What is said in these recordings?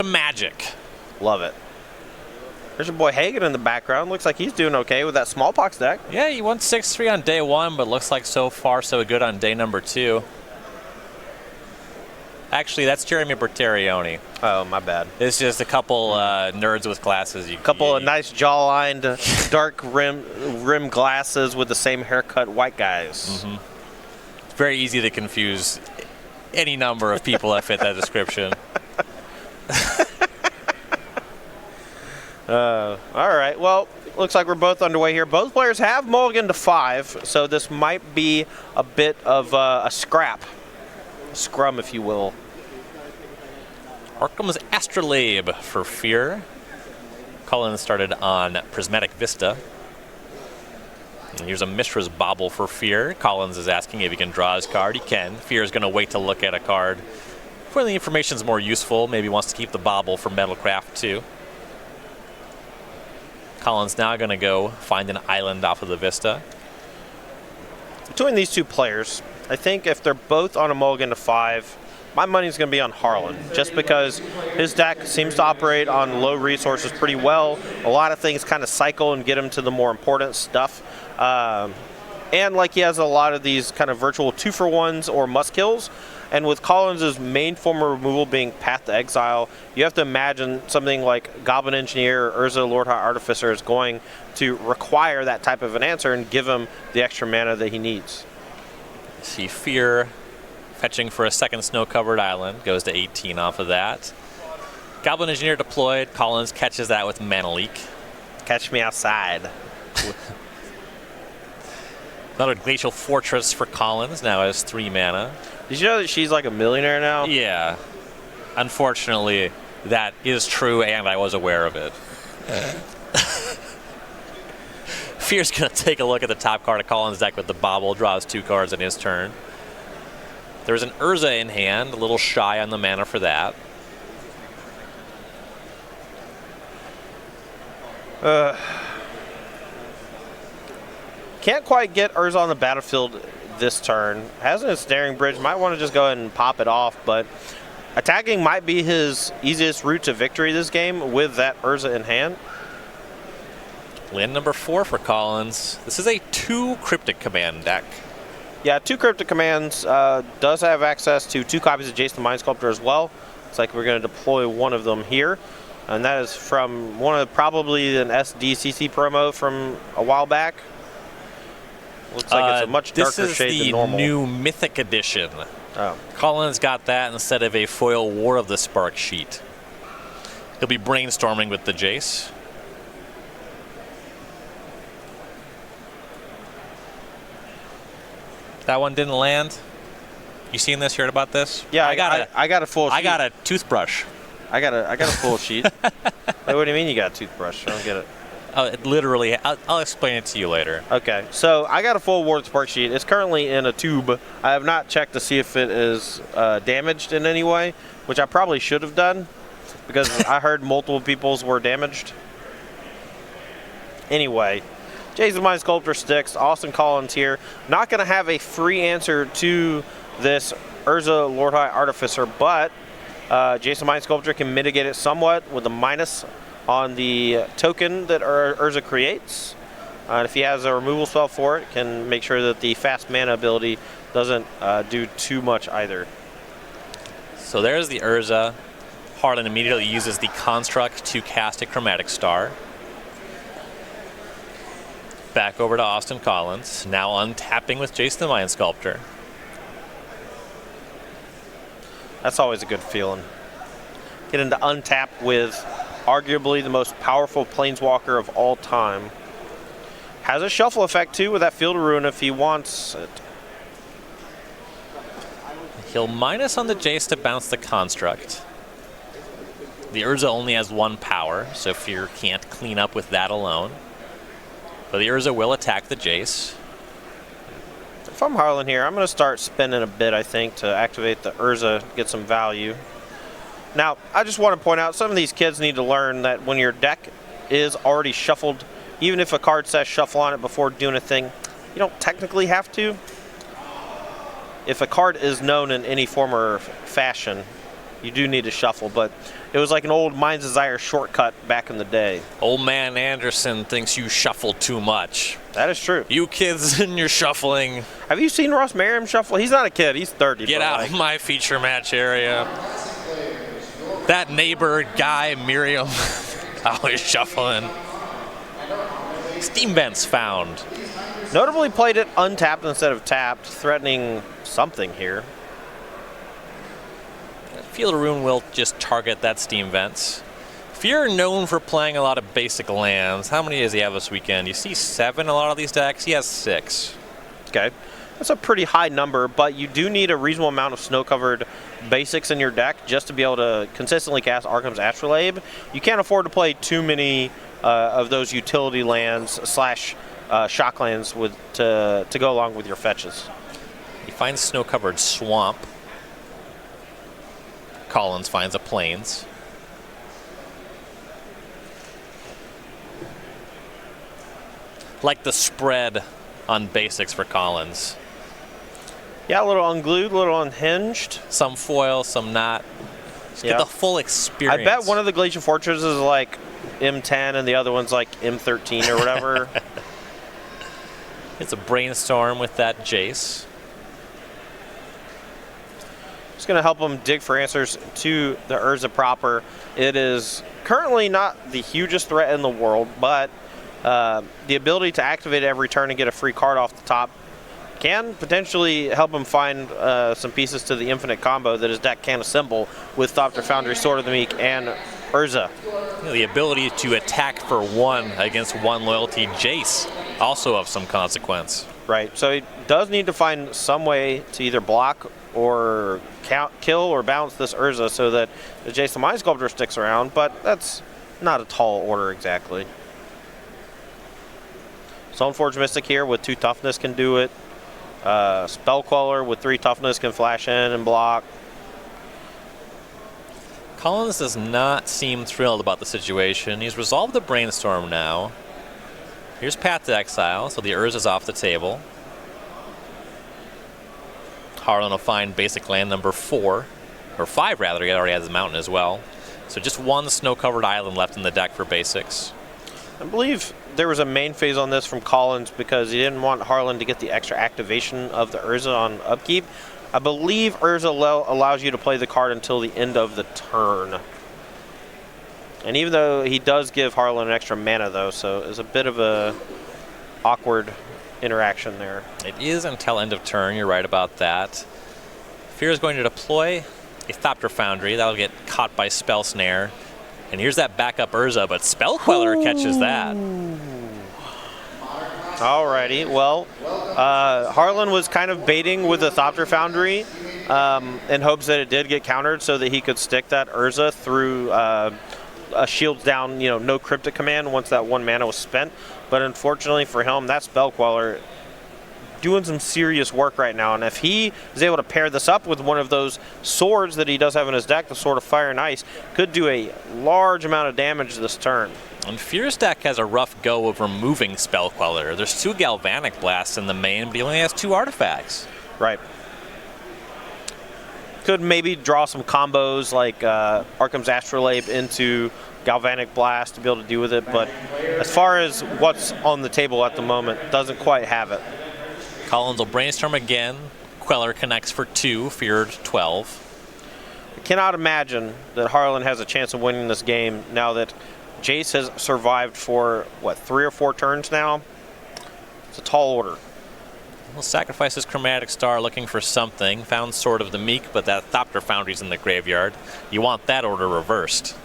Magic. Love it. There's your boy Hagen in the background. Looks like he's doing okay with that smallpox deck. Yeah, he won 6-3 on day 1, but looks like so far so good on day number 2. Actually, that's Jeremy Bertarioni. Oh, my bad. It's just a couple nerds with glasses. Couple of nice jaw-lined, dark rim glasses with the same haircut white guys. Mm-hmm. It's very easy to confuse any number of people that fit that description. All right. Well, looks like we're both underway here. Both players have mulliganed to 5, so this might be a bit of a scrum, if you will. Arkham's Astrolabe for Fear. Collins started on Prismatic Vista. And here's a Mishra's Bauble for Fear. Collins is asking if he can draw his card. He can. Fear is going to wait to look at a card when the information's more useful. Maybe wants to keep the Bauble for Metalcraft too. Collins now going to go find an island off of the Vista. Between these two players, I think if they're both on a mulligan to 5, my money's going to be on Harlan, just because his deck seems to operate on low resources pretty well. A lot of things kind of cycle and get him to the more important stuff. And like he has a lot of these kind of virtual 2-for-1s or must kills. And with Collins' main form of removal being Path to Exile, you have to imagine something like Goblin Engineer or Urza Lord High Artificer is going to require that type of an answer and give him the extra mana that he needs. See Fear fetching for a second snow-covered island. Goes to 18 off of that. Goblin Engineer deployed. Collins catches that with Mana Leak. Catch me outside. Another Glacial Fortress for Collins. Now has 3 mana. Did you know that she's like a millionaire now? Yeah. Unfortunately, that is true, and I was aware of it. Fear's going to take a look at the top card of Collins' deck with the Bauble, draws 2 cards in his turn. There's an Urza in hand, a little shy on the mana for that. Can't quite get Urza on the battlefield this turn. Has an Ensnaring Bridge, might want to just go ahead and pop it off, but attacking might be his easiest route to victory this game with that Urza in hand. Land number 4 for Collins. This is a 2 Cryptic Command deck. Yeah, 2 Cryptic Commands, does have access to 2 copies of Jason the Mind Sculptor as well. It's like we're going to deploy one of them here. And that is from one of probably an SDCC promo from a while back. Looks like it's a much darker shade than normal. This is the new Mythic Edition. Oh. Collins got that instead of a foil War of the Spark sheet. He'll be brainstorming with the Jace. That one didn't land. You seen this? Heard about this? Yeah, I got a full sheet. I got a toothbrush. I got a full sheet. Wait, what do you mean you got a toothbrush? I don't get it. Literally, I'll explain it to you later. Okay, so I got a full War of the Spark sheet. It's currently in a tube. I have not checked to see if it is damaged in any way, which I probably should have done because I heard multiple people's were damaged. Anyway, Jason Mind Sculptor sticks. Austin Collins here. Not going to have a free answer to this Urza Lord High Artificer, but Jason Mind Sculptor can mitigate it somewhat with a minus on the token that Urza creates. And if he has a removal spell for it, can make sure that the fast mana ability doesn't do too much either. So there's the Urza. Harlan immediately uses the Construct to cast a Chromatic Star. Back over to Austin Collins, now untapping with Jason the Mind Sculptor. That's always a good feeling. Get into untap with arguably the most powerful Planeswalker of all time. Has a shuffle effect too with that Field of Ruin if he wants it. He'll minus on the Jace to bounce the Construct. The Urza only has 1 power, so Fear can't clean up with that alone. But the Urza will attack the Jace. If I'm Harlan here, I'm going to start spending a bit, I think, to activate the Urza, get some value. Now, I just want to point out, some of these kids need to learn that when your deck is already shuffled, even if a card says shuffle on it before doing a thing, you don't technically have to. If a card is known in any form or fashion, you do need to shuffle. But it was like an old Mind's Desire shortcut back in the day. Old man Anderson thinks you shuffle too much. That is true. You kids and your shuffling. Have you seen Ross Merriam shuffle? He's not a kid. He's 30. Get out of my feature match area. That neighbor guy, Miriam, always shuffling. Steam vents found. Notably played it untapped instead of tapped, threatening something here. Field of Ruin will just target that steam vents. Fear known for playing a lot of basic lands. How many does he have this weekend? You see 7 in a lot of these decks. He has 6. Okay. That's a pretty high number, but you do need a reasonable amount of snow-covered basics in your deck just to be able to consistently cast Arkham's Astrolabe. You can't afford to play too many of those utility lands / shock lands to go along with your fetches. He finds snow-covered swamp. Collins finds a plains. Like the spread on basics for Collins. Yeah, a little unglued, a little unhinged. Some foil, some not. Just get the full experience. I bet one of the Glacial Fortresses is like M10 and the other one's like M13 or whatever. It's a brainstorm with that Jace. It's going to help them dig for answers to the Urza proper. It is currently not the hugest threat in the world, but the ability to activate it every turn and get a free card off the top can potentially help him find some pieces to the infinite combo that his deck can assemble with Thopter Foundry, Sword of the Meek, and Urza. The ability to attack for 1 against 1 loyalty Jace, also of some consequence. Right, so he does need to find some way to either block or kill or bounce this Urza so that the Jace the Mind Sculptor sticks around, but that's not a tall order exactly. Stoneforge Mystic here with 2 toughness can do it. Spell Queller with 3 toughness can flash in and block. Collins does not seem thrilled about the situation. He's resolved the brainstorm now. Here's Path to Exile, so the Urza's off the table. Harlan will find basic land number 4, or 5 rather. He already has the mountain as well. So just 1 snow-covered island left in the deck for basics. I believe there was a main phase on this from Collins because he didn't want Harlan to get the extra activation of the Urza on upkeep. I believe Urza allows you to play the card until the end of the turn. And even though he does give Harlan an extra mana though, so it's a bit of a awkward interaction there. It is until end of turn, you're right about that. Fear is going to deploy a Thopter Foundry. That'll get caught by Spell Snare. And here's that backup Urza, but Spell Queller catches that. Alrighty, well, Harlan was kind of baiting with the Thopter Foundry in hopes that it did get countered so that he could stick that Urza through a shields down, no cryptic command once that 1 mana was spent. But unfortunately for him, that Spell Queller doing some serious work right now. And if he is able to pair this up with one of those swords that he does have in his deck, the Sword of Fire and Ice, could do a large amount of damage this turn. And Fear's deck has a rough go of removing Spell Queller. There's 2 Galvanic Blasts in the main, but he only has 2 artifacts. Right. Could maybe draw some combos like Arkham's Astrolabe into Galvanic Blast to be able to deal with it, but as far as what's on the table at the moment, doesn't quite have it. Collins will brainstorm again. Queller connects for 2, Feared 12. I cannot imagine that Harlan has a chance of winning this game now that Jace has survived for, 3 or 4 turns now? It's a tall order. He'll sacrifice his Chromatic Star looking for something. Found Sword of the Meek, but that Thopter Foundry's in the graveyard. You want that order reversed.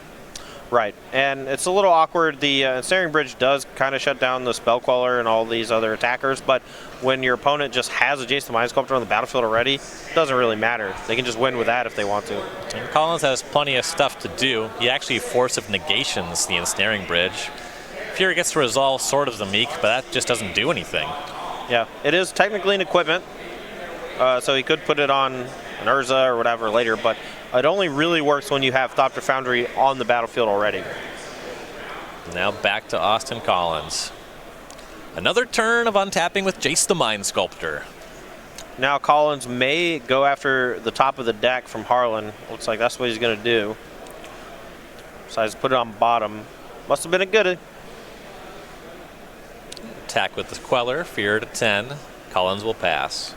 Right, and it's a little awkward. The Ensnaring Bridge does kind of shut down the Spell Queller and all these other attackers, but when your opponent just has a Jace the Mind Sculptor on the battlefield already, it doesn't really matter. They can just win with that if they want to. And Collins has plenty of stuff to do. He actually Force of Negations the Ensnaring Bridge. Fury gets to resolve Sword of the Meek, but that just doesn't do anything. Yeah, it is technically an equipment, so he could put it on an Urza or whatever later, but it only really works when you have Thopter Foundry on the battlefield already. Now back to Austin Collins. Another turn of untapping with Jace the Mind Sculptor. Now Collins may go after the top of the deck from Harlan. Looks like that's what he's going to do. Decides to put it on bottom. Must have been a goodie. Attack with the Queller, Fear to 10. Collins will pass.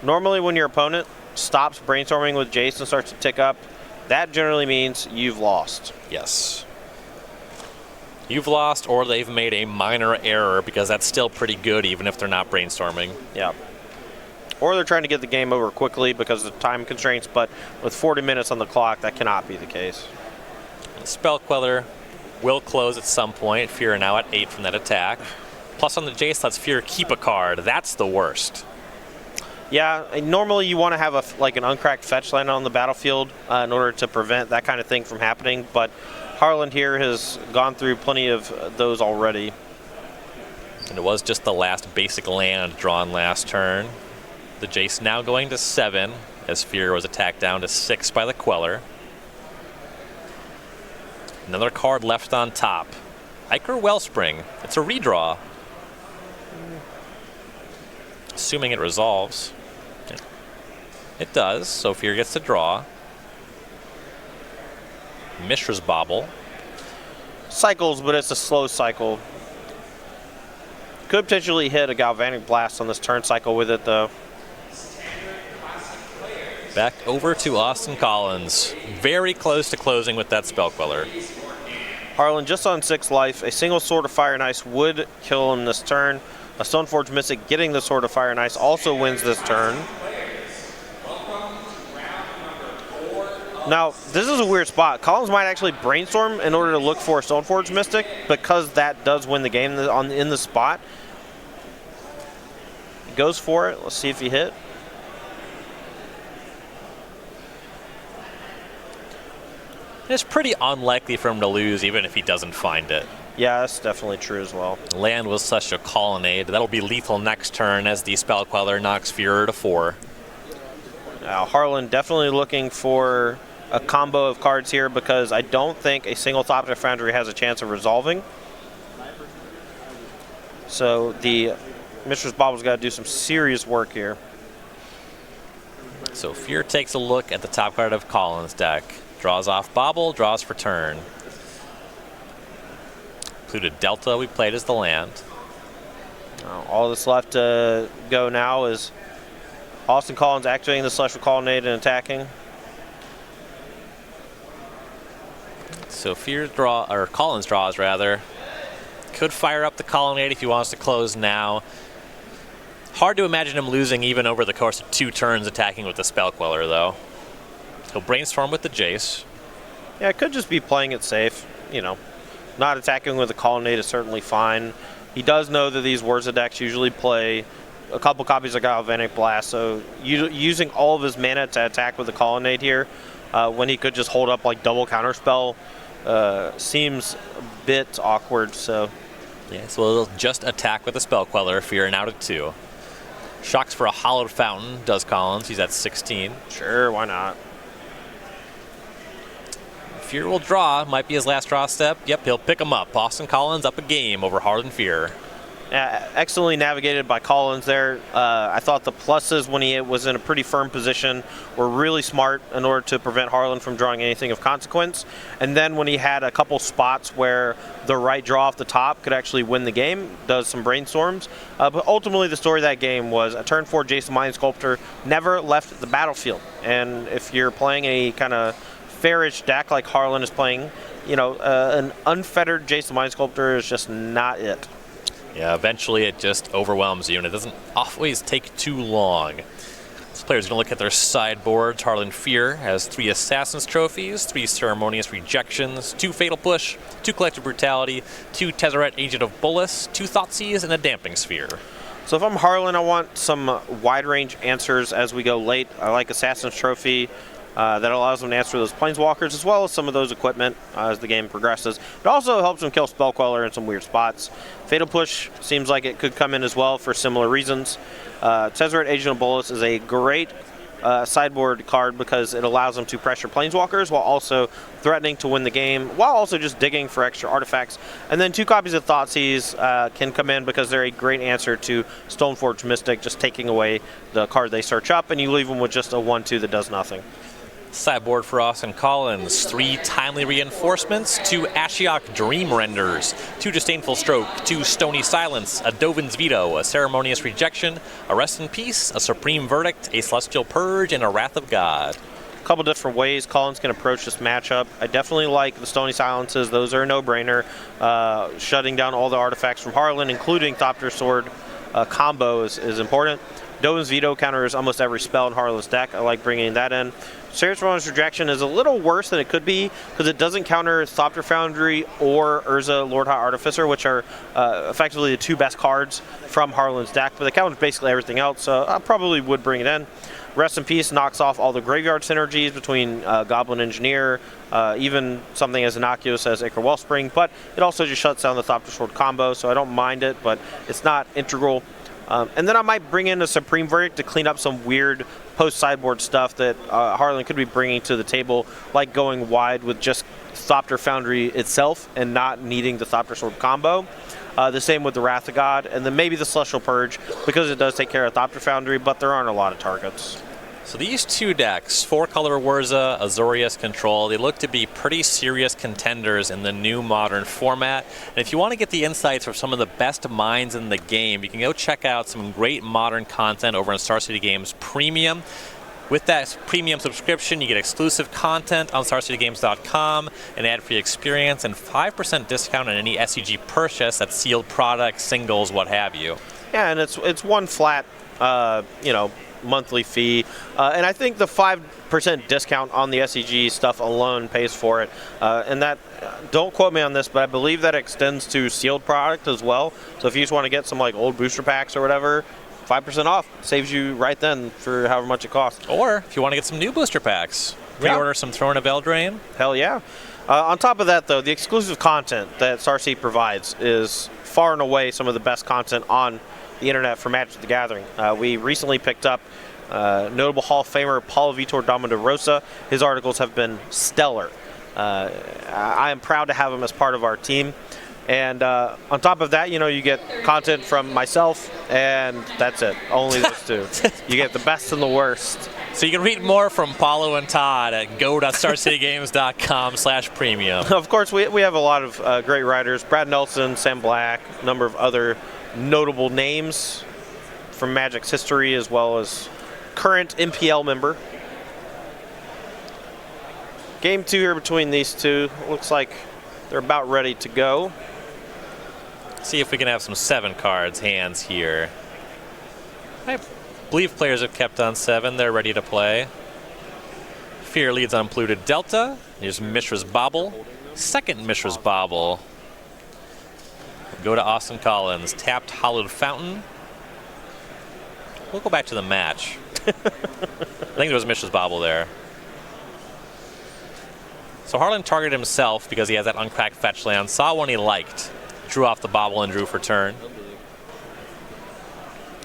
Normally when your opponent stops brainstorming with Jace and starts to tick up, that generally means you've lost. Yes. You've lost, or they've made a minor error, because that's still pretty good even if they're not brainstorming. Yeah. Or they're trying to get the game over quickly because of time constraints, but with 40 minutes on the clock, that cannot be the case. The Spell Queller will close at some point. Fear now at 8 from that attack. Plus on the Jace lets Fear keep a card. That's the worst. Yeah, and normally you want to have an uncracked fetch land on the battlefield in order to prevent that kind of thing from happening, but Harlan here has gone through plenty of those already. And it was just the last basic land drawn last turn. The Jace now going to 7 as Fear was attacked down to 6 by the Queller. Another card left on top. Ichor Wellspring. It's a redraw. Assuming it resolves. It does, so Fear gets to draw. Mishra's Bauble. Cycles, but it's a slow cycle. Could potentially hit a Galvanic Blast on this turn cycle with it, though. Back over to Austin Collins. Very close to closing with that Spell Queller. Harlan just on 6 life. A single Sword of Fire and Ice would kill him this turn. A Stoneforge Mystic getting the Sword of Fire and Ice also wins this turn. Now, this is a weird spot. Collins might actually brainstorm in order to look for a Stoneforge Mystic because that does win the game in the spot. He goes for it. Let's see if he hit. It's pretty unlikely for him to lose even if he doesn't find it. Yeah, that's definitely true as well. Land was such a colonnade. That'll be lethal next turn as the Spell Queller knocks Fear to 4. Now, Harlan definitely looking for a combo of cards here because I don't think a single Top Deck Foundry has a chance of resolving. So the Mishra's Bauble's got to do some serious work here. So Fear takes a look at the top card of Collins' deck. Draws off Bauble, draws for turn. Included Delta we played as the land. All that's left to go now is Austin Collins activating the Celestial Colonnade and attacking. So Collins draws rather. Could fire up the Colonnade if he wants to close now. Hard to imagine him losing even over the course of 2 turns attacking with the Spell Queller though. He'll brainstorm with the Jace. Yeah, it could just be playing it safe, you know. Not attacking with a Colonnade is certainly fine. He does know that these Wurza decks usually play a couple copies of Galvanic Blast, so using all of his mana to attack with a Colonnade here, when he could just hold up like double Counterspell, seems a bit awkward. So yeah, so he'll just attack with the Spell Queller, Fear out at 2. Shocks for a Hallowed Fountain, does Collins. He's at 16. Sure, why not? Fear will draw, might be his last draw step. Yep, he'll pick him up. Austin Collins up a game over Harlan Fear. Excellently navigated by Collins there. I thought the pluses when he was in a pretty firm position were really smart in order to prevent Harlan from drawing anything of consequence. And then when he had a couple spots where the right draw off the top could actually win the game, does some brainstorms. But ultimately the story of that game was a turn 4 Jason Mind Sculptor never left the battlefield. And if you're playing a kind of fairish deck like Harlan is playing, you know, an unfettered Jason Mind Sculptor is just not it. Yeah, eventually it just overwhelms you, and it doesn't always take too long. This player's going to look at their sideboards. Harlan Fear has 3 Assassin's Trophies, 3 Ceremonious Rejections, 2 Fatal Push, 2 Collective Brutality, 2 Tezzeret Agent of Bolas, 2 Thoughtseize, and a Damping Sphere. So if I'm Harlan, I want some wide-range answers as we go late. I like Assassin's Trophy. That allows them to answer those Planeswalkers as well as some of those equipment as the game progresses. It also helps them kill Spell Queller in some weird spots. Fatal Push seems like it could come in as well for similar reasons. Tezzeret Agent of Bolas is a great sideboard card because it allows them to pressure planeswalkers while also threatening to win the game, while also just digging for extra artifacts. And then 2 copies of Thoughtseize can come in because they're a great answer to Stoneforge Mystic, just taking away the card they search up, and you leave them with just a 1/2 that does nothing. Sideboard for Austin Collins, 3 Timely Reinforcements, 2 Ashiok Dream Renders, 2 Disdainful Stroke, 2 Stony Silence, a Dovin's Veto, a Ceremonious Rejection, a Rest in Peace, a Supreme Verdict, a Celestial Purge, and a Wrath of God. A couple different ways Collins can approach this matchup. I definitely like the Stony Silences. Those are a no-brainer. Shutting down all the artifacts from Harlan, including Thopter Sword combo is important. Dovin's Veto counters almost every spell in Harlan's deck. I like bringing that in. Ceremonious Rejection is a little worse than it could be because it doesn't counter Thopter Foundry or Urza Lord High Artificer, which are effectively the 2 best cards from Harlan's deck, but they counters basically everything else, so I probably would bring it in. Rest in Peace knocks off all the graveyard synergies between Goblin Engineer, even something as innocuous as Acre Wellspring, but it also just shuts down the Thopter Sword combo, so I don't mind it, but it's not integral. And then I might bring in a Supreme Verdict to clean up some weird post-sideboard stuff that Harlan could be bringing to the table, like going wide with just Thopter Foundry itself and not needing the Thopter Sword combo. The same with the Wrath of God, and then maybe the Celestial Purge, because it does take care of Thopter Foundry, but there aren't a lot of targets. So these 2 decks, 4-color Urza, Azorius Control, they look to be pretty serious contenders in the new modern format. And if you want to get the insights from some of the best minds in the game, you can go check out some great modern content over on Star City Games Premium. With that premium subscription, you get exclusive content on StarCityGames.com, an ad-free experience, and 5% discount on any SCG purchase. That's sealed products, singles, what have you. Yeah, and it's one flat, monthly fee, and I think the 5% discount on the SCG stuff alone pays for it. And that, don't quote me on this, but I believe that extends to sealed product as well. So if you just want to get some like old booster packs or whatever, 5% off saves you right then for however much it costs. Or if you want to get some new booster packs, pre-order some Throne of Eldraine. Hell yeah. On top of that, though, the exclusive content that Starseed provides is far and away some of the best content on the internet for Magic the Gathering. We recently picked up notable Hall of Famer Paulo Vitor Dama-de-Rosa. His articles have been stellar. I am proud to have him as part of our team. And on top of that, you get content from myself, and that's it. Only those 2. You get the best and the worst. So you can read more from Paulo and Todd at go.starcitygames.com/premium. Of course, we have a lot of great writers. Brad Nelson, Sam Black, a number of other notable names from Magic's history, as well as current MPL member. Game 2 here between these 2. Looks like they're about ready to go. See if we can have some 7 cards hands here. I believe players have kept on 7. They're ready to play. Fear leads on Polluted Delta. Here's Mishra's Bauble. Second Mishra's Bauble. Go to Austin Collins. Tapped Hollowed Fountain. We'll go back to the match. I think there was Mishra's Bauble there. So Harlan targeted himself because he has that uncracked fetch land. Saw one he liked. Drew off the Bauble and drew for turn.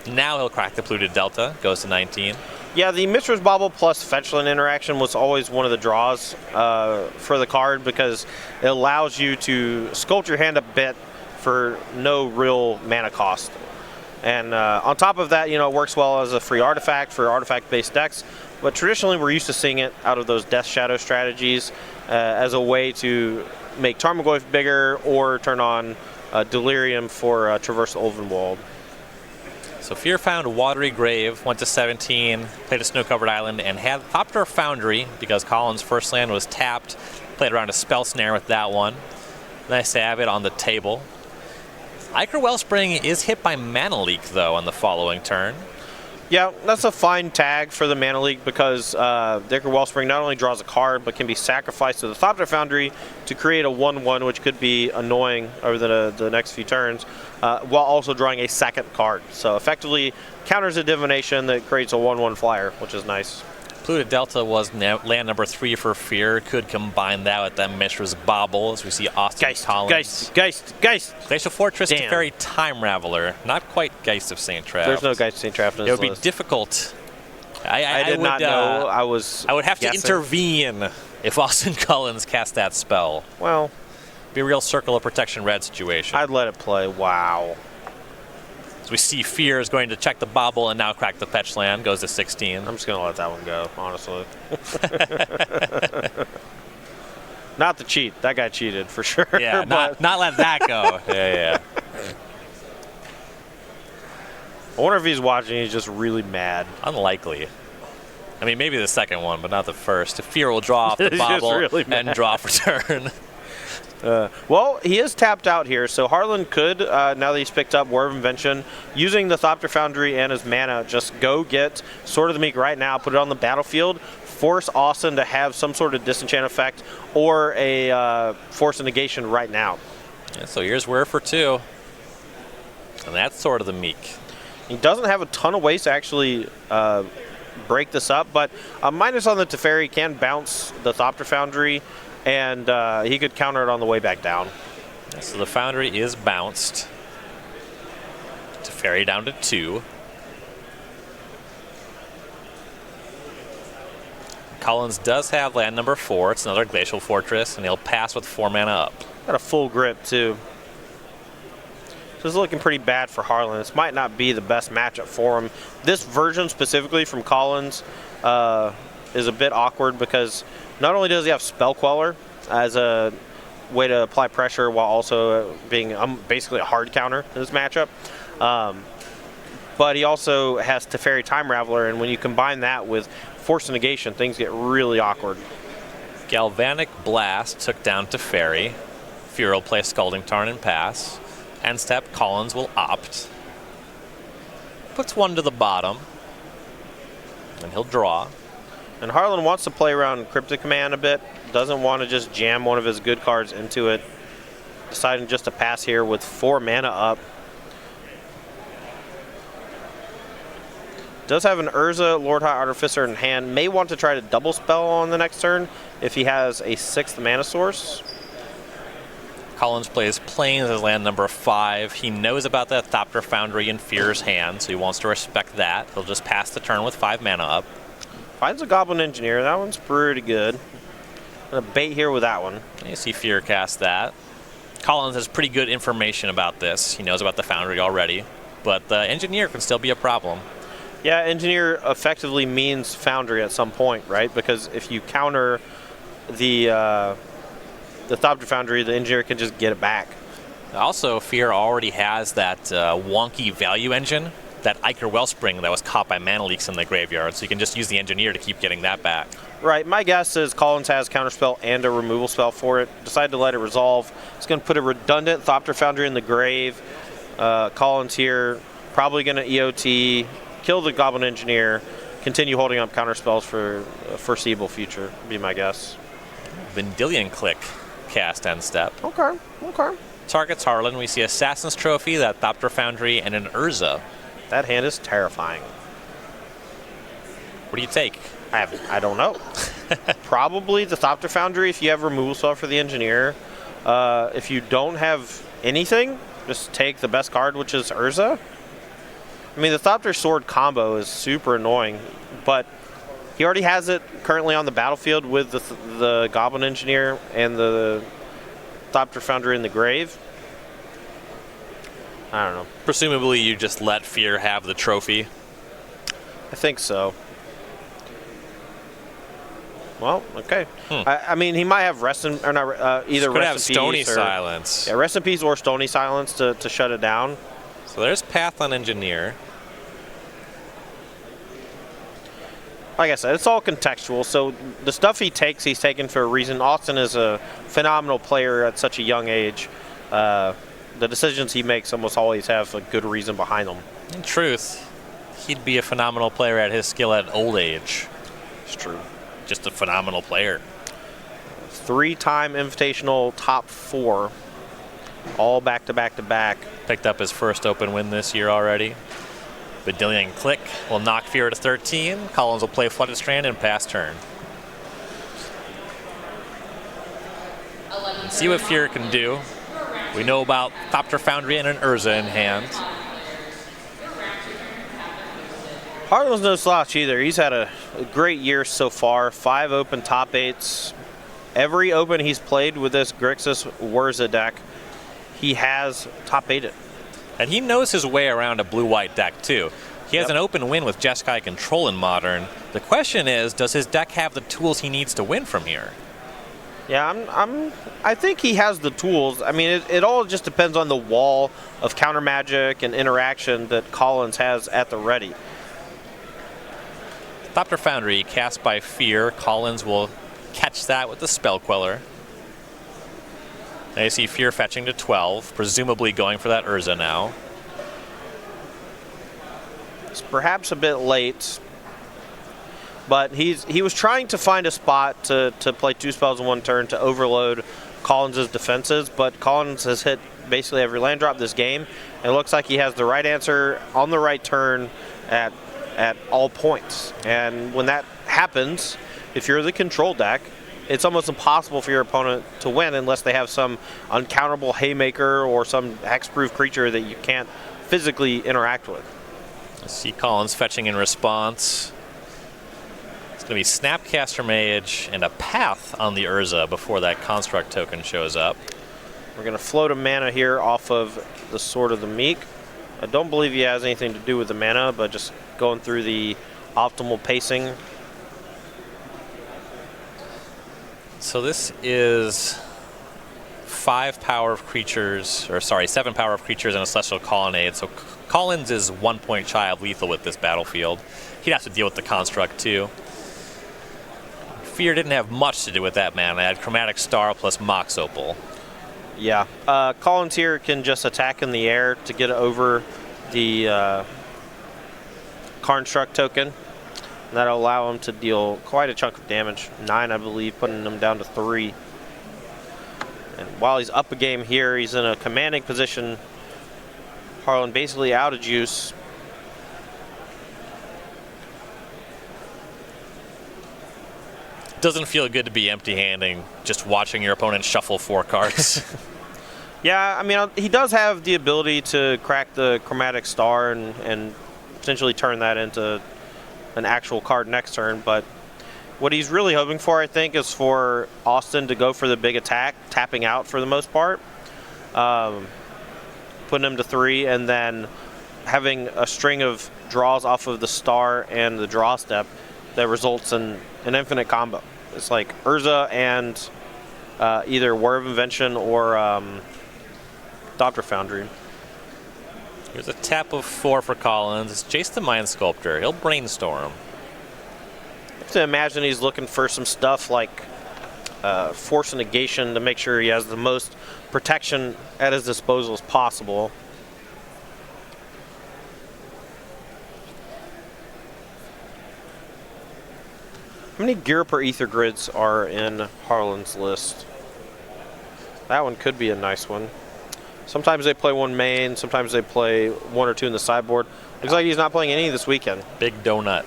Now he'll crack the Polluted Delta. Goes to 19. Yeah, the Mishra's Bauble plus Fetchland interaction was always one of the draws for the card because it allows you to sculpt your hand a bit for no real mana cost. And on top of that, it works well as a free artifact for artifact-based decks. But traditionally, we're used to seeing it out of those Death Shadow strategies as a way to make Tarmogoyf bigger or turn on Delirium for Traverse Ulvenwald. So Fear found Watery Grave, went to 17, played a Snow-Covered Island, and had Thopter Foundry because Collins' first land was tapped. Played around a Spell Snare with that one. Nice to have it on the table. Ichor Wellspring is hit by Mana Leak, though, on the following turn. Yeah, that's a fine tag for the Mana Leak because Ichor Wellspring not only draws a card, but can be sacrificed to the Thopter Foundry to create a 1/1, which could be annoying over the next few turns, while also drawing a second card. So effectively counters a Divination that creates a 1/1 flyer, which is nice. Polluted Delta was land number 3 for Fear. Could combine that with that Mishra's Bauble as we see Austin Collins. Geist. Glacial Fortress, Damn. Teferi Time Raveler. Not quite Geist of St. Traft. There's no Geist of St. Traft in It this would be list. difficult I did not know. I would have guessing. to intervene if Austin Collins cast that spell. Well, be a real circle of protection red situation. I'd let it play. Wow. So we see Fear is going to check the bobble and now crack the fetch land. Goes to 16. I'm just going to let that one go, honestly. Not the cheat. That guy cheated for sure. Yeah, not let that go. Yeah. I wonder if he's watching. He's just really mad. Unlikely. I mean, maybe the second one, but not the first. If Fear will draw off the He's bobble just really and mad. draw for turn. Well, he is tapped out here, so Harlan could, now that he's picked up War of Invention, using the Thopter Foundry and his mana, just go get Sword of the Meek right now, put it on the battlefield, force Austin to have some sort of disenchant effect or a force of negation right now. Yeah, so here's Where for 2. And that's Sword of the Meek. He doesn't have a ton of ways to actually break this up, but a minus on the Teferi can bounce the Thopter Foundry, and he could counter it on the way back down. So the Foundry is bounced. Teferi down to 2. Collins does have land number 4. It's another Glacial Fortress, and he'll pass with 4 mana up. Got a full grip, too. So it's looking pretty bad for Harlan. This might not be the best matchup for him. This version specifically from Collins is a bit awkward because not only does he have Spell Queller as a way to apply pressure while also being basically a hard counter in this matchup, but he also has Teferi Time Raveler, and when you combine that with Force of Negation, things get really awkward. Galvanic Blast took down Teferi. Fear will play Scalding Tarn and pass. End step, Collins will opt. Puts 1 to the bottom. And he'll draw. And Harlan wants to play around Cryptic Command a bit. Doesn't want to just jam one of his good cards into it. Deciding just to pass here with 4 mana up. Does have an Urza, Lord High Artificer in hand. May want to try to double spell on the next turn if he has a 6th mana source. Collins plays Plains as land number 5. He knows about the Thopter Foundry in Fear's hand, so he wants to respect that. He'll just pass the turn with 5 mana up. Finds a Goblin Engineer. That one's pretty good. Gonna bait here with that one. And you see Fear cast that. Collins has pretty good information about this. He knows about the Foundry already, but the Engineer can still be a problem. Yeah, Engineer effectively means Foundry at some point, right? Because if you counter the Thopter Foundry, the Engineer can just get it back. Also, Fear already has that wonky value engine, that Iker Wellspring that was caught by mana leaks in the graveyard, so you can just use the Engineer to keep getting that back. Right, my guess is Collins has Counterspell and a removal spell for it. Decided to let it resolve. It's going to put a redundant Thopter Foundry in the grave. Collins here, probably going to EOT, kill the Goblin Engineer, continue holding up counterspells for foreseeable future, would be my guess. Vendilion Click cast end step. Okay. Targets Harlan. We see Assassin's Trophy, that Thopter Foundry, and an Urza. That hand is terrifying. What do you take? I don't know. Probably the Thopter Foundry if you have removal spell for the Engineer. If you don't have anything, just take the best card, which is Urza. I mean, the Thopter Sword combo is super annoying, but he already has it currently on the battlefield with the Goblin Engineer and the Thopter Foundry in the grave. I don't know. Presumably you just let Fear have the trophy. I think so. Well, okay. I mean, he might have Rest in, or not, either Could Rest have in Stony Peace or, Silence. Yeah, Rest in Peace or Stony Silence to shut it down. So there's Path on Engineer. Like I said, it's all contextual. So the stuff he takes, he's taken for a reason. Austin is a phenomenal player at such a young age. The decisions he makes almost always have a good reason behind them. In truth, he'd be a phenomenal player at his skill at old age. It's true. Just a phenomenal player. 3-time Invitational top 4. All back to back to back. Picked up his first open win this year already. Vendilion Click will knock Fear to 13. Collins will play Flooded Strand and pass turn. And see what Fear can do. We know about Thopter Foundry and an Urza in hand. Harlan's no slouch either. He's had a great year so far. 5 open top 8s. Every open he's played with this Grixis Wurza deck, he has top 8'd. And he knows his way around a blue-white deck, too. He has an open win with Jeskai Control in Modern. The question is, does his deck have the tools he needs to win from here? Yeah, I think he has the tools. I mean, it all just depends on the wall of counter magic and interaction that Collins has at the ready. Thopter Foundry cast by Fear. Collins will catch that with the Spell Queller. Now you see Fear fetching to 12, presumably going for that Urza now. It's perhaps a bit late, but he was trying to find a spot to play 2 spells in 1 turn to overload Collins' defenses, but Collins has hit basically every land drop this game, and it looks like he has the right answer on the right turn at all points. And when that happens, if you're the control deck, it's almost impossible for your opponent to win unless they have some uncounterable haymaker or some hexproof creature that you can't physically interact with. I see Collins fetching in response. It's going to be Snapcaster Mage and a Path on the Urza before that Construct token shows up. We're going to float a mana here off of the Sword of the Meek. I don't believe he has anything to do with the mana, but just going through the optimal pacing. So this is 7 power of creatures and a Celestial Colonnade. So Collins is 1 point shy of lethal with this battlefield. He'd have to deal with the Construct too. Fear didn't have much to do with that mana. I had Chromatic Star plus Mox Opal. Yeah, Collins here can just attack in the air to get over the Construct token. That'll allow him to deal quite a chunk of damage, 9 I believe, putting him down to 3. And while he's up a game here, he's in a commanding position. Harlan basically out of juice. Doesn't feel good to be empty-handing, just watching your opponent shuffle 4 cards. Yeah, I mean, he does have the ability to crack the Chromatic Star and potentially turn that into an actual card next turn, but what he's really hoping for, I think, is for Austin to go for the big attack, tapping out for the most part, putting him to 3, and then having a string of draws off of the Star and the draw step that results in an infinite combo. It's like Urza and either War of Invention or Thopter Foundry. Here's a tap of 4 for Collins. It's Jace the Mind Sculptor. He'll brainstorm. I have to imagine he's looking for some stuff like Force Negation to make sure he has the most protection at his disposal as possible. How many Gear per Ether Grids are in Harlan's list? That one could be a nice one. Sometimes they play 1 main, sometimes they play 1 or 2 in the sideboard. Looks like he's not playing any this weekend. Big donut.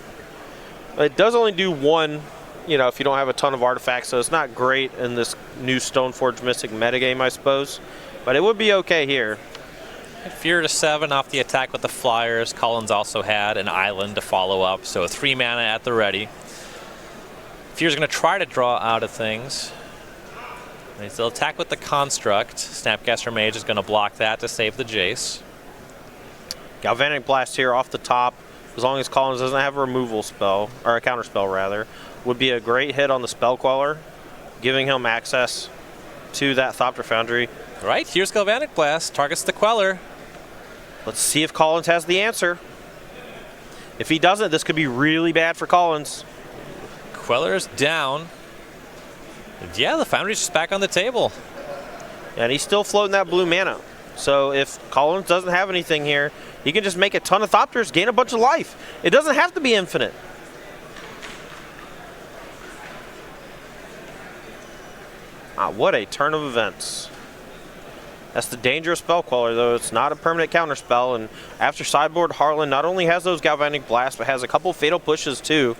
It does only do 1, you know, if you don't have a ton of artifacts, so it's not great in this new Stoneforge Mystic metagame, I suppose. But it would be okay here. Fear to 7 off the attack with the Flyers. Collins also had an island to follow up, so 3 mana at the ready. Fear's going to try to draw out of things. They'll attack with the Construct. Snapcaster Mage is going to block that to save the Jace. Galvanic Blast here off the top, as long as Collins doesn't have a removal spell, or a counter spell rather, would be a great hit on the Spell Queller, giving him access to that Thopter Foundry. Right, here's Galvanic Blast, targets the Queller. Let's see if Collins has the answer. If he doesn't, this could be really bad for Collins. Queller's down. And yeah, the Foundry's just back on the table. And he's still floating that blue mana. So if Collins doesn't have anything here, he can just make a ton of Thopters, gain a bunch of life. It doesn't have to be infinite. What a turn of events. That's the dangerous Spell Queller, though. It's not a permanent counter spell. And after sideboard, Harlan not only has those Galvanic Blasts, but has a couple Fatal Pushes, too.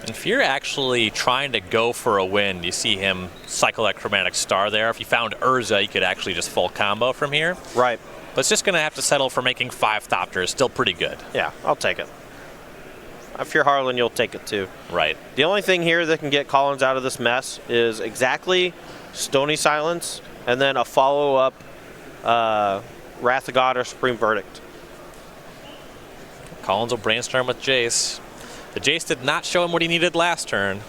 And if you're actually trying to go for a win, you see him cycle that Chromatic Star there. If you found Urza, you could actually just full combo from here. Right. But it's just going to have to settle for making 5 Thopters. Still pretty good. Yeah, I'll take it. I fear Harlan, you'll take it too. Right. The only thing here that can get Collins out of this mess is exactly Stony Silence and then a follow-up Wrath of God or Supreme Verdict. Collins will brainstorm with Jace. The Jace did not show him what he needed last turn.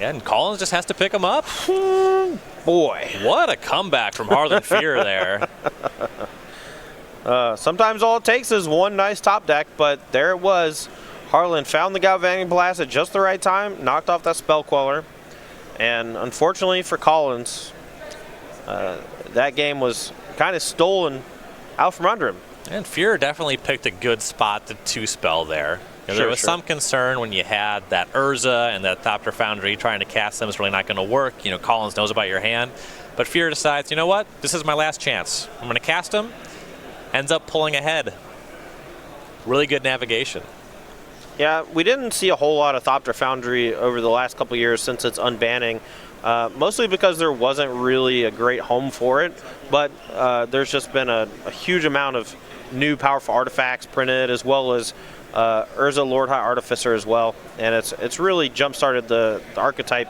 Yeah, and Collins just has to pick him up. Boy. What a comeback from Harlan Fear there. Sometimes all it takes is one nice top deck, but there it was. Harlan found the Galvanic Blast at just the right time, knocked off that Spell Queller, and unfortunately for Collins, that game was kind of stolen out from under him. And Fear definitely picked a good spot to 2-spell there. There was some concern when you had that Urza and that Thopter Foundry trying to cast them is really not going to work. Collins knows about your hand. But Fear decides, you know what? This is my last chance. I'm going to cast him. Ends up pulling ahead. Really good navigation. Yeah, we didn't see a whole lot of Thopter Foundry over the last couple years since its unbanning. Mostly because there wasn't really a great home for it. But there's just been a huge amount of new powerful artifacts printed, as well as Urza Lord High Artificer as well, and it's really jump-started the archetype.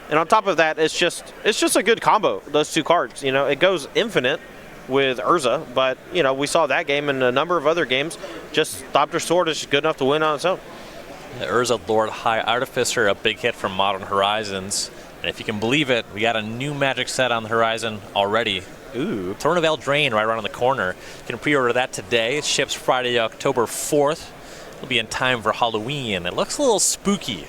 And on top of that, it's just a good combo, those two cards. It goes infinite with Urza, but we saw that game and a number of other games. Just Thopter Sword is good enough to win on its own. The Urza Lord High Artificer, a big hit from Modern Horizons, and if you can believe it, we got a new Magic set on the horizon already. Ooh, Throne of Eldraine right around the corner. You can pre-order that today. It ships Friday, October 4th. It'll be in time for Halloween. It looks a little spooky.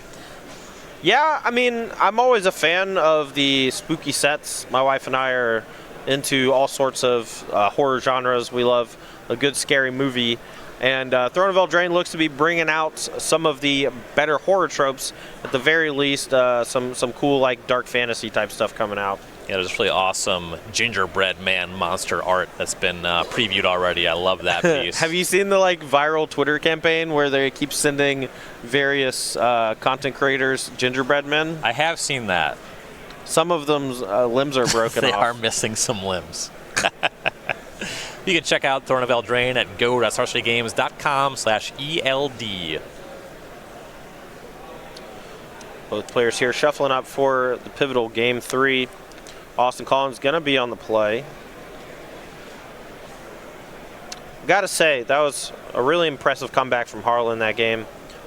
Yeah, I mean, I'm always a fan of the spooky sets. My wife and I are into all sorts of horror genres. We love a good scary movie. And Throne of Eldraine looks to be bringing out some of the better horror tropes. At the very least, some cool like dark fantasy type stuff coming out. Yeah, there's really awesome gingerbread man monster art that's been previewed already. I love that piece. Have you seen the viral Twitter campaign where they keep sending various content creators gingerbread men? I have seen that. Some of them's limbs are broken They off. are missing some limbs. You can check out Throne of Eldraine at go.sorcerygames.com/ELD. Both players here shuffling up for the pivotal Game 3. Austin Collins going to be on the play. Got to say, that was a really impressive comeback from Harlan that game.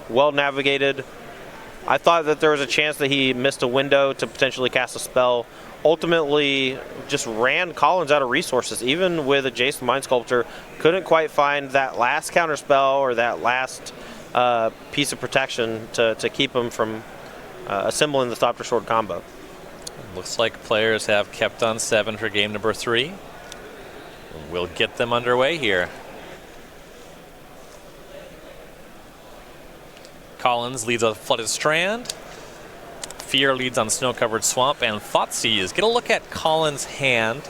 Well navigated. I thought that there was a chance that he missed a window to potentially cast a spell. Ultimately, just ran Collins out of resources. Even with a Jace the Mind Sculptor, couldn't quite find that last counter spell or that last piece of protection to keep him from assembling the Thopter Sword combo. Looks like players have kept on 7 for game number 3. We'll get them underway here. Collins leads on Flooded Strand. Fear leads on Snow-Covered Swamp, and Thoughtseize. Get a look at Collins' hand.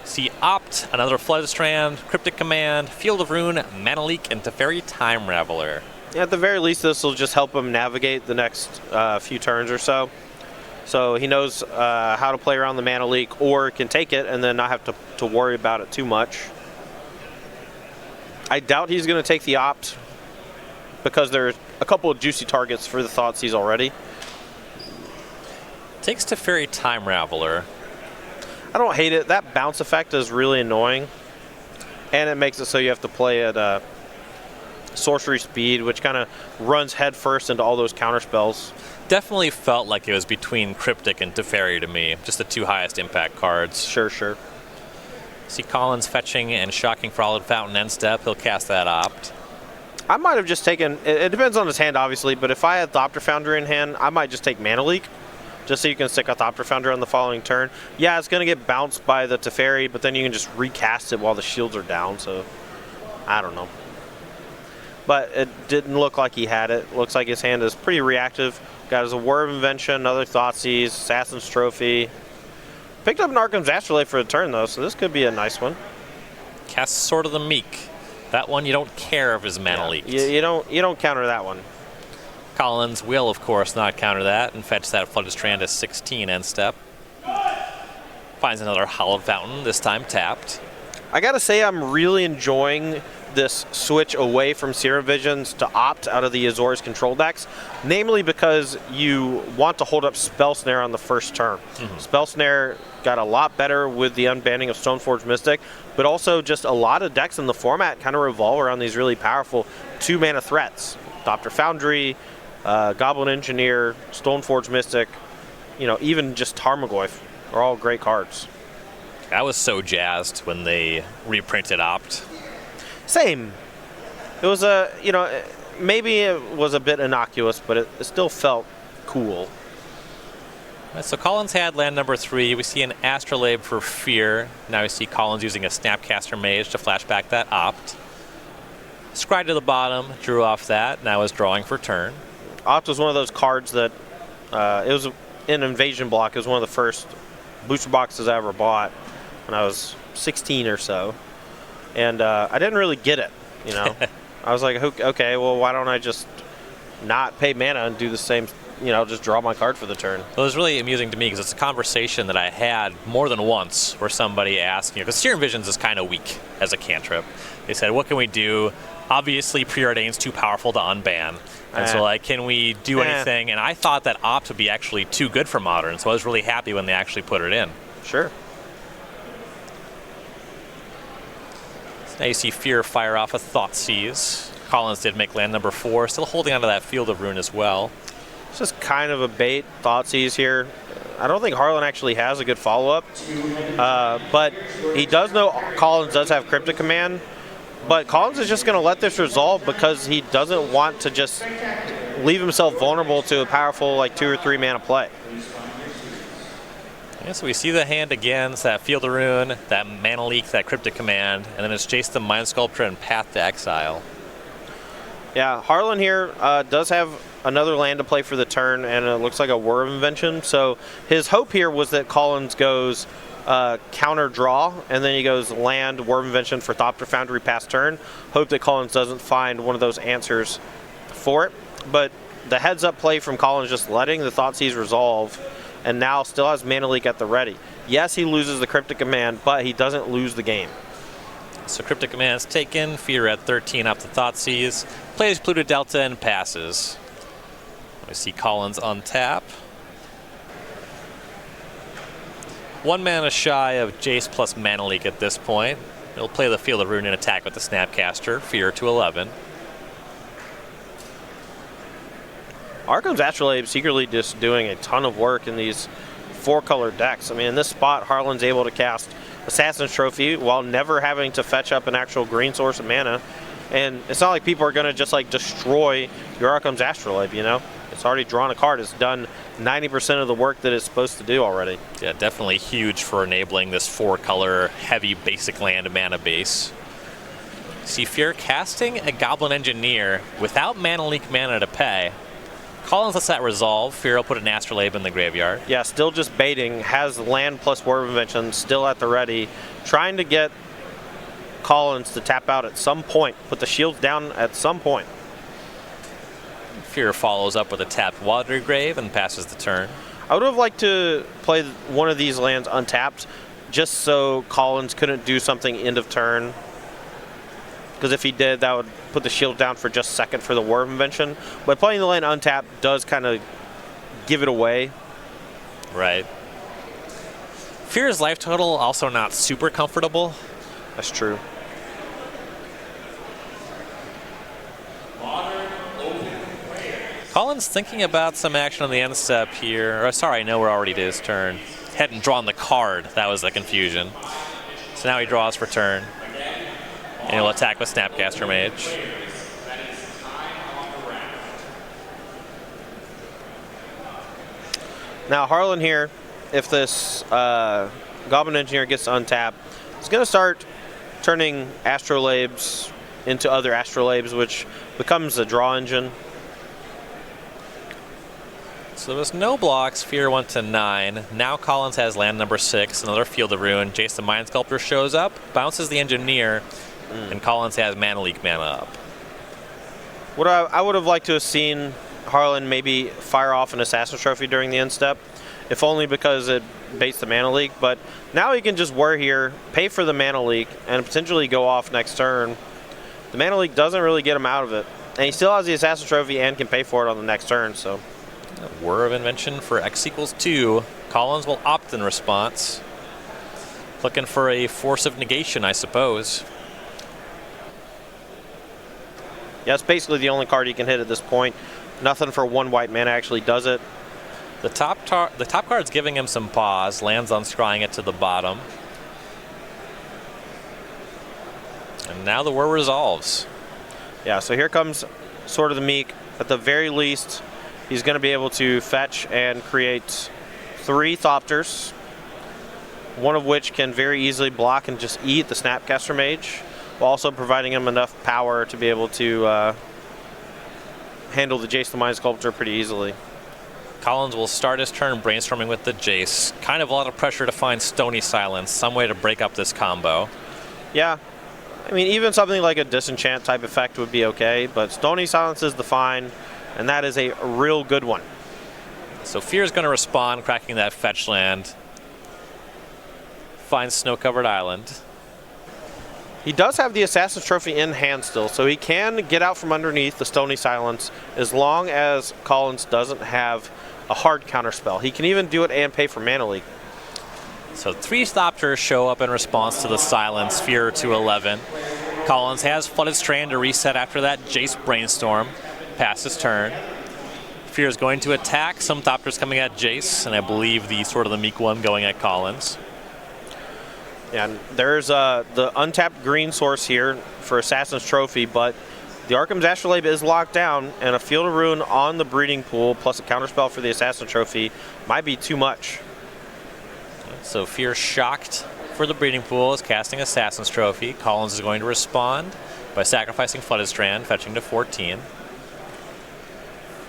See Opt, another Flooded Strand, Cryptic Command, Field of Rune, Mana Leak, and Teferi Time Raveler. Yeah, at the very least, this will just help him navigate the next few turns or so. So he knows how to play around the Mana Leak, or can take it and then not have to worry about it too much. I doubt he's going to take the Opt because there's a couple of juicy targets for the Thoughtseize already. Takes Teferi Time Raveler. I don't hate it. That bounce effect is really annoying. And it makes it so you have to play at sorcery speed, which kind of runs headfirst into all those counter spells. Definitely felt like it was between Cryptic and Teferi to me. Just the two highest impact cards. Sure. See Collins fetching and shocking Frolic Fountain end step. He'll cast that Opt. I might have just taken, it depends on his hand obviously, but if I had Thopter Foundry in hand, I might just take Mana Leak, just so you can stick a Thopter Foundry on the following turn. Yeah, it's going to get bounced by the Teferi, but then you can just recast it while the shields are down, so I don't know. But it didn't look like he had it. Looks like his hand is pretty reactive. Got his War of Invention, another Thoughtseize, Assassin's Trophy. Picked up an Arkham's Astrolabe for the turn though, so this could be a nice one. Casts Sword of the Meek. That one you don't care if his mana leaked. You don't counter that one. Collins will, of course, not counter that and fetch that Flooded Strand to 16 end step. Finds another Hallowed Fountain, this time tapped. I gotta say, I'm really enjoying this switch away from Serum Visions to opt out of the Azorius control decks, namely because you want to hold up Spell Snare on the first turn. Spell Snare got a lot better with the unbanning of Stoneforge Mystic, but also just a lot of decks in the format kind of revolve around these really powerful 2-mana threats. Dr. Foundry, Goblin Engineer, Stoneforge Mystic, even just Tarmogoyf are all great cards. I was so jazzed when they reprinted Opt. Same. It was maybe it was a bit innocuous, but it still felt cool. So Collins had land number 3. We see an Astrolabe for Fear. Now we see Collins using a Snapcaster Mage to flashback that Opt. Scry to the bottom, drew off that, now is drawing for turn. Opt was one of those cards that, it was an invasion block. It was one of the first booster boxes I ever bought when I was 16 or so. And I didn't really get it, I was like, okay, well, why don't I just not pay mana and do the same, just draw my card for the turn. Well, it was really amusing to me because it's a conversation that I had more than once where somebody asked, because Serum Visions is kind of weak as a cantrip. They said, what can we do? Obviously, Preordain's too powerful to unban. And so, can we do anything? And I thought that Opt would be actually too good for Modern, so I was really happy when they actually put it in. Sure. Now you see Fear fire off a Thoughtseize. Collins did make land number 4, still holding onto that Field of Ruin as well. It's just kind of a bait, Thoughtseize here. I don't think Harlan actually has a good follow-up, but he does know Collins does have Cryptic Command, but Collins is just going to let this resolve because he doesn't want to just leave himself vulnerable to a powerful 2 or 3 mana play. Yeah, so we see the hand again. It's that Field of Ruin, that Mana Leak, that Cryptic Command, and then it's Jace the Mind Sculptor and Path to Exile. Yeah, Harlan here does have another land to play for the turn, and it looks like a War of Invention. So his hope here was that Collins goes counter draw, and then he goes land, War of Invention for Dr. Foundry past turn. Hope that Collins doesn't find one of those answers for it. But the heads-up play from Collins just letting the Thoughtseize resolve, and now still has Mana Leak at the ready. Yes, he loses the Cryptic Command, but he doesn't lose the game. So Cryptic Command's taken, Fear at 13 off the Thoughtseize, plays Pluto Delta and passes. We see Collins untap. 1 mana shy of Jace plus Mana Leak at this point. He'll play the Field of Ruin and attack with the Snapcaster, Fear to 11. Arkham's Astrolabe secretly just doing a ton of work in these 4-color decks. I mean, in this spot, Harlan's able to cast Assassin's Trophy while never having to fetch up an actual green source of mana. And it's not like people are going to just destroy your Arkham's Astrolabe, It's already drawn a card. It's done 90% of the work that it's supposed to do already. Yeah, definitely huge for enabling this 4-color heavy basic land mana base. See Fear casting a Goblin Engineer without Mana Leak mana to pay. Collins lets that resolve. Fear will put an Astrolabe in the graveyard. Yeah, still just baiting. Has land plus War of Invention still at the ready. Trying to get Collins to tap out at some point. Put the shields down at some point. Fear follows up with a tapped Watery Grave and passes the turn. I would have liked to play one of these lands untapped just so Collins couldn't do something end of turn. Because if he did, that would put the shield down for just a second for the War of Invention. But playing the land untapped does kind of give it away. Right. Fear's life total also not super comfortable. That's true. Collins thinking about some action on the end step here. Sorry, I know we're already to his turn. Hadn't drawn the card. That was the confusion. So now he draws for turn. And he'll attack with Snapcaster Mage. Now Harlan here, if this Goblin Engineer gets untapped, he's going to start turning Astrolabes into other Astrolabes, which becomes a draw engine. So there was no blocks. Fear went to 9. Now Collins has land number 6, another Field of Ruin. Jace the Mind Sculptor shows up, bounces the Engineer, and Collins has Mana Leak mana up. What I would have liked to have seen Harlan maybe fire off an Assassin's Trophy during the end step, if only because it baits the mana leak. But now he can just whir here, pay for the mana leak, and potentially go off next turn. The mana leak doesn't really get him out of it. And he still has the Assassin's Trophy and can pay for it on the next turn, so. Whir of Invention for X=2. Collins will opt in response. Looking for a Force of Negation, I suppose. Yeah, it's basically the only card he can hit at this point. Nothing for 1 white mana actually does it. The top card's giving him some pause. Lands on scrying it to the bottom. And now the whir resolves. Yeah, so here comes Sword of the Meek. At the very least, he's going to be able to fetch and create 3 Thopters, one of which can very easily block and just eat the Snapcaster Mage, while also providing him enough power to be able to handle the Jace the Mind Sculptor pretty easily. Collins will start his turn brainstorming with the Jace. Kind of a lot of pressure to find Stony Silence, some way to break up this combo. Yeah. I mean, even something like a Disenchant type effect would be okay, but Stony Silence is the fine, and that is a real good one. So Fear's going to respond, cracking that fetch land. Finds Snow-Covered Island. He does have the Assassin's Trophy in hand still, so he can get out from underneath the Stony Silence as long as Collins doesn't have a hard counterspell. He can even do it and pay for mana leak. So 3 Thopters show up in response to the Silence, Fear to 11. Collins has Flooded Strand to reset after that Jace Brainstorm. Pass his turn. Fear is going to attack. Some Thopters coming at Jace, and I believe the Sword of the Meek one going at Collins. Yeah, and there's the untapped green source here for Assassin's Trophy, but the Arkham's Astrolabe is locked down, and a Field of Ruin on the Breeding Pool plus a counterspell for the Assassin's Trophy might be too much. So Fear shocked for the Breeding Pool is casting Assassin's Trophy. Collins is going to respond by sacrificing Flooded Strand, fetching to 14.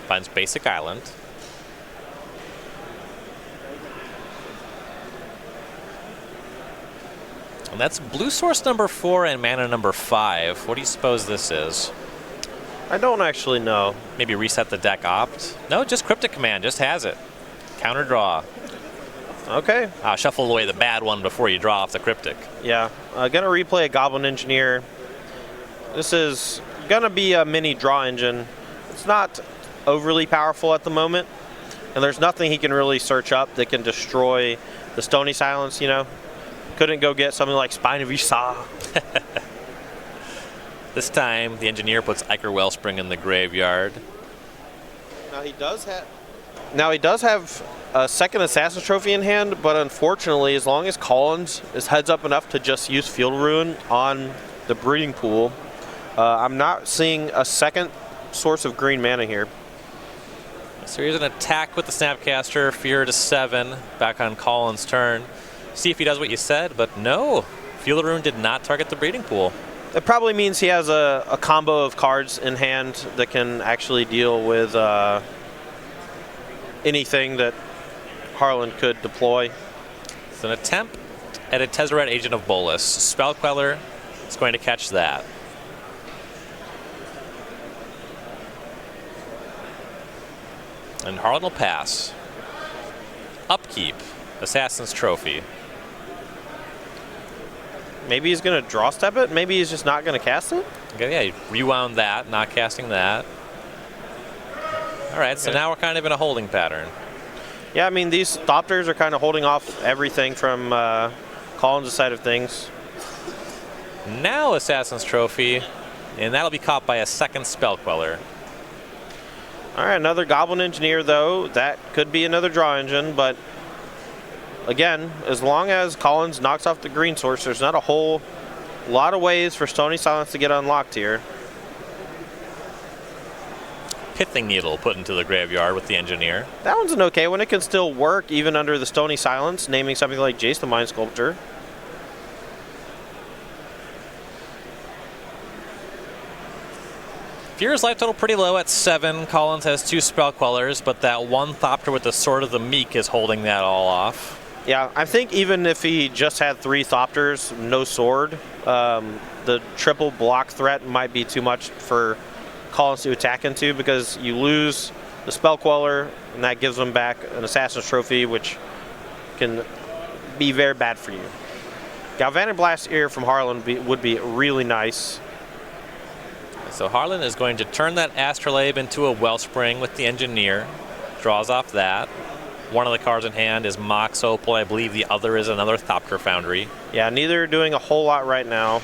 Finds Basic Island. And that's blue source number 4 and mana number 5. What do you suppose this is? I don't actually know. Maybe reset the deck opt? No, just Cryptic Command, just has it. Counter draw. Okay. Shuffle away the bad one before you draw off the Cryptic. Yeah, gonna replay a Goblin Engineer. This is gonna be a mini draw engine. It's not overly powerful at the moment, and there's nothing he can really search up that can destroy the Stony Silence, you know. Couldn't go get something like Spine of Esau. This time, the Engineer puts Ichor Wellspring in the graveyard. Now he does have a second Assassin's Trophy in hand, but unfortunately, as long as Collins is heads up enough to just use Field Ruin on the Breeding Pool, I'm not seeing a second source of green mana here. So here's an attack with the Snapcaster, Fear to 7, back on Collins' turn. See if he does what you said, but no. Field of Ruin did not target the Breeding Pool. It probably means he has a combo of cards in hand that can actually deal with anything that Harlan could deploy. It's an attempt at a Tezzeret Agent of Bolus. Spell Queller is going to catch that. And Harlan will pass. Upkeep. Assassin's Trophy. Maybe he's going to draw step it. Maybe he's just not going to cast it. Okay, yeah, he rewound that, not casting that. All right, so now we're kind of in a holding pattern. Yeah, I mean, these Thopters are kind of holding off everything from Collins' side of things. Now Assassin's Trophy, and that'll be caught by a second Spell Queller. All right, another Goblin Engineer, though. That could be another draw engine, but again, as long as Collins knocks off the green source, there's not a whole lot of ways for Stony Silence to get unlocked here. Pithing Needle put into the graveyard with the Engineer. That one's an okay one. It can still work even under the Stony Silence, naming something like Jace the Mind Sculptor. Fear's life total pretty low at 7. Collins has 2 Spell Quellers, but that one Thopter with the Sword of the Meek is holding that all off. Yeah, I think even if he just had 3 Thopters, no sword, the triple block threat might be too much for Collins to attack into, because you lose the Spell Queller, and that gives him back an Assassin's Trophy, which can be very bad for you. Galvanic Blast here from Harlan would be really nice. So Harlan is going to turn that Astrolabe into a Wellspring with the Engineer. Draws off that. One of the cards in hand is Mox Opal. I believe the other is another Thopter Foundry. Yeah, neither are doing a whole lot right now.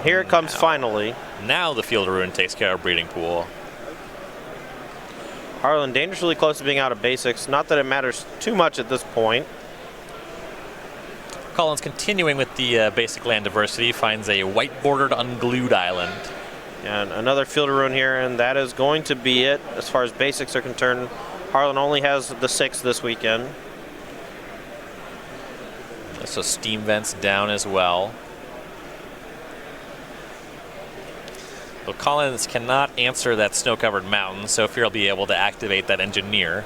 Here it comes finally. Now the Field of Ruin takes care of Breeding Pool. Harlan dangerously close to being out of basics. Not that it matters too much at this point. Cullen's continuing with the basic land diversity, finds a white-bordered unglued island. And another Field of Ruin here, and that is going to be it as far as basics are concerned. Harlan only has the 6 this weekend. So Steam Vents down as well. Well, Collins cannot answer that snow-covered mountain, so Fear will be able to activate that Engineer.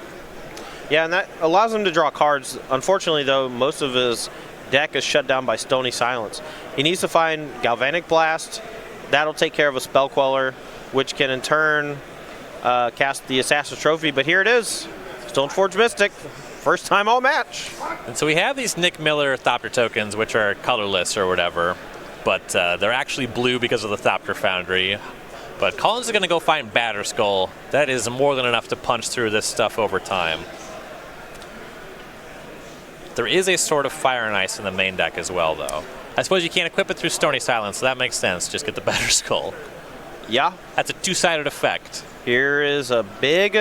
Yeah, and that allows him to draw cards. Unfortunately, though, most of his deck is shut down by Stony Silence. He needs to find Galvanic Blast. That'll take care of a Spell Queller, which can in turn cast the Assassin's Trophy. But here it is, Stoneforge Mystic, first time all match. And so we have these Nick Miller Thopter tokens, which are colorless or whatever, but they're actually blue because of the Thopter Foundry. But Collins is going to go find Batterskull. That is more than enough to punch through this stuff over time. There is a Sword of Fire and Ice in the main deck as well, though. I suppose you can't equip it through Stony Silence, so that makes sense. Just get the Batterskull. Yeah. That's a two-sided effect. Here is a big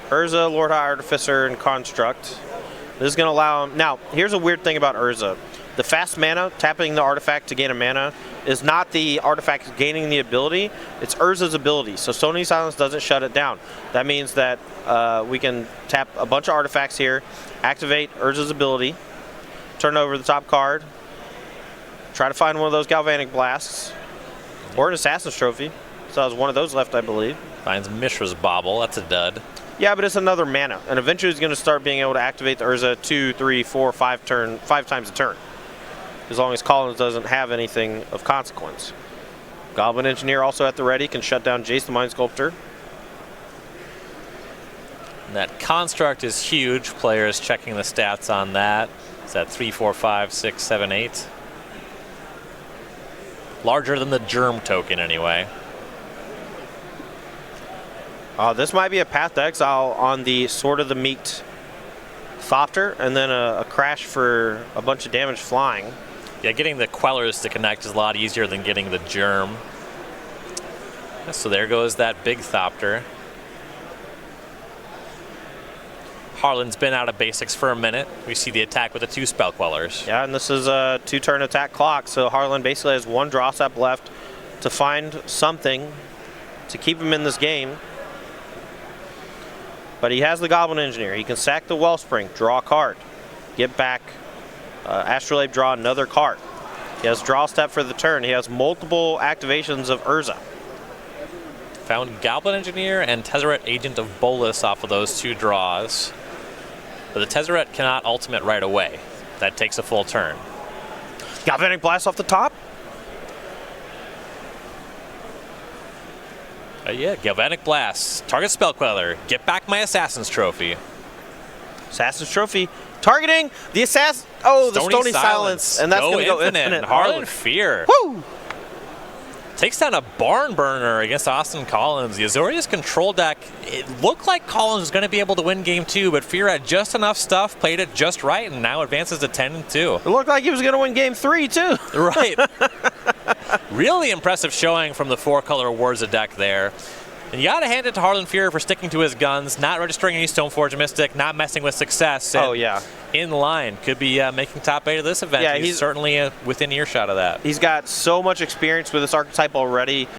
Urza, Lord High Artificer, and Construct. This is going to allow him... Now, here's a weird thing about Urza. The fast mana, tapping the artifact to gain a mana, is not the artifact gaining the ability. It's Urza's ability. So Stony Silence doesn't shut it down. That means that we can tap a bunch of artifacts here, activate Urza's ability, turn over the top card, try to find one of those Galvanic Blasts, or an Assassin's Trophy. So there's one of those left, I believe. Finds Mishra's Bauble. That's a dud. Yeah, but it's another mana. And eventually he's going to start being able to activate the Urza 2, 3, 4, 5 times a turn. As long as Collins doesn't have anything of consequence. Goblin Engineer also at the ready, can shut down Jace the Mind Sculptor. And that Construct is huge. Players checking the stats on that. It's at 3, 4, 5, 6, 7, 8. Larger than the Germ token, anyway. This might be a Path to Exile on the Sword of the Meek Thopter, and then a crash for a bunch of damage flying. Yeah, getting the Quellers to connect is a lot easier than getting the Germ. So there goes that big Thopter. Harlan's been out of basics for a minute. We see the attack with the 2 Spell Quellers. Yeah, and this is a 2-turn attack clock, so Harlan basically has 1 draw step left to find something to keep him in this game. But he has the Goblin Engineer. He can sack the Wellspring, draw a card, get back Astrolabe, draw another card. He has draw step for the turn. He has multiple activations of Urza. Found Goblin Engineer and Tezzeret Agent of Bolus off of those 2 draws. But the Tezzeret cannot ultimate right away. That takes a full turn. Galvanic Blast off the top. Yeah, Galvanic Blast. Target Spell Queller. Get back my Assassin's Trophy. Assassin's Trophy. Targeting the Assassin. Oh, the Stony Silence. And that's going to go infinite. Harlan Fear. Woo! Takes down a barn burner against Austin Collins. The Azorius control deck, it looked like Collins was going to be able to win game 2, but Fear had just enough stuff, played it just right, and now advances to 10-2. It looked like he was going to win game 3, too. Right. Really impressive showing from the 4-color Warza deck there. And you got to hand it to Harlan Fear for sticking to his guns, not registering any Stoneforge Mystic, not messing with success. Oh, yeah. In line. Could be making top 8 of this event. Yeah, he's certainly within earshot of that. He's got so much experience with this archetype already.